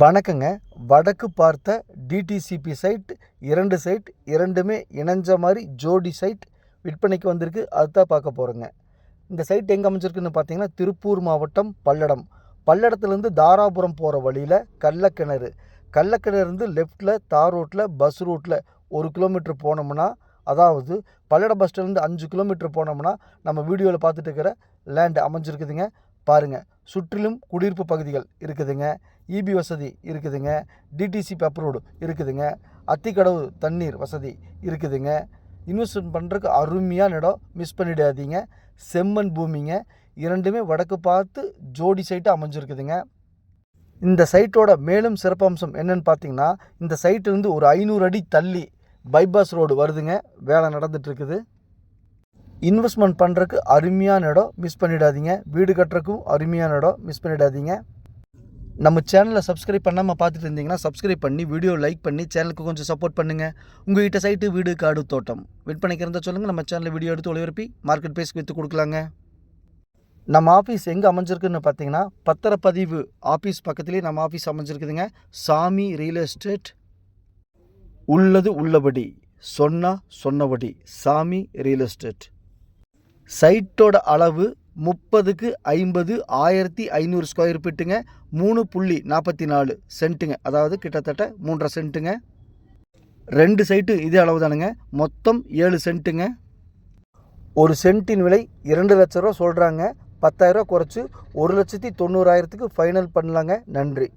வணக்கங்க. வடக்கு பார்த்த டிடிசிபி சைட் 2 சைட் இரண்டுமே இணைஞ்ச மாதிரி ஜோடி சைட் விற்பனைக்கு வந்திருக்கு. அதுதான் பார்க்க போகிறோங்க. இந்த சைட் எங்கே அமைஞ்சிருக்குன்னு பார்த்தீங்கன்னா திருப்பூர் மாவட்டம் பல்லடம். பல்லடத்துலேருந்து தாராபுரம் போகிற வழியில் கள்ளக்கிணறு. கள்ளக்கிணறுலேருந்து லெஃப்ட்டில் தார் ரோட்டில் பஸ் ரூட்டில் 1 கிலோமீட்டர் போனோம்னா, அதாவது பல்லடம் பஸ் ஸ்டாண்ட்லேருந்து 5 கிலோமீட்டர் போனோம்னா நம்ம வீடியோவில் பார்த்துட்டு இருக்கிற லேண்ட் அமைஞ்சிருக்குதுங்க. பாருங்கள், சுற்றிலும் குடியிருப்பு பகுதிகள் இருக்குதுங்க. இபி வசதி இருக்குதுங்க. டிடிசிபி அப்ரூவ்டு இருக்குதுங்க. அத்திக்கடவு தண்ணீர் வசதி இருக்குதுங்க. இன்வெஸ்ட்மெண்ட் பண்ணுறதுக்கு அருமையான இடம், மிஸ் பண்ணிடாதீங்க. செம்மண் பூமிங்க. இரண்டுமே வடக்கு பார்த்து ஜோடி சைட்டு அமைஞ்சிருக்குதுங்க. இந்த சைட்டோட மேலும் சிறப்பம்சம் என்னன்னு பார்த்தீங்கன்னா, இந்த சைட்டிலேருந்து ஒரு 500 அடி தள்ளி பைபாஸ் ரோடு வருதுங்க. வேலை நடந்துகிட்ருக்குது. இன்வெஸ்ட்மெண்ட் பண்ணுறதுக்கு அருமையான இடம், மிஸ் பண்ணிடாதீங்க. வீடு கட்டுறதுக்கும் அருமையான இடம், மிஸ் பண்ணிடாதீங்க. நம்ம சேனலை சப்ஸ்கிரைப் பண்ணாமல் பார்த்துட்டு இருந்தீங்கன்னா சப்ஸ்கிரைப் பண்ணி வீடியோ லைக் பண்ணி சேனலுக்கு கொஞ்சம் சப்போர்ட் பண்ணுங்கள். உங்கள்கிட்ட சைட்டு, வீடு, காடு, தோட்டம் விற்பனைக்கு இருந்தால் சொல்லுங்கள். நம்ம சேனலில் வீடியோ எடுத்து ஒளிபரப்பி மார்க்கெட் பேஸ்க்கு விற்று கொடுக்கலாங்க. நம்ம ஆஃபீஸ் எங்கே அமைஞ்சிருக்குன்னு பார்த்தீங்கன்னா, பத்திரப்பதிவு ஆஃபீஸ் பக்கத்துலேயே நம்ம ஆஃபீஸ் அமைஞ்சிருக்குதுங்க. சாமி ரியல் எஸ்டேட். உள்ளது உள்ளபடி, சொன்னபடி சாமி ரியல் எஸ்டேட். சைட்டோட அளவு 30க்கு 50 1500 ஸ்கொயர் ஃபீட்டுங்க. 3.44 சென்ட்டுங்க. அதாவது கிட்டத்தட்ட 3.5 சென்ட்டுங்க. 2 சைட்டு இதே அளவு தானுங்க. மொத்தம் 7 சென்ட்டுங்க. ஒரு சென்ட்டின் விலை 2 லட்ச ரூபா சொல்கிறாங்க. 10,000 குறைச்சி 1,90,000க்கு ஃபைனல் பண்ணலாங்க. நன்றி.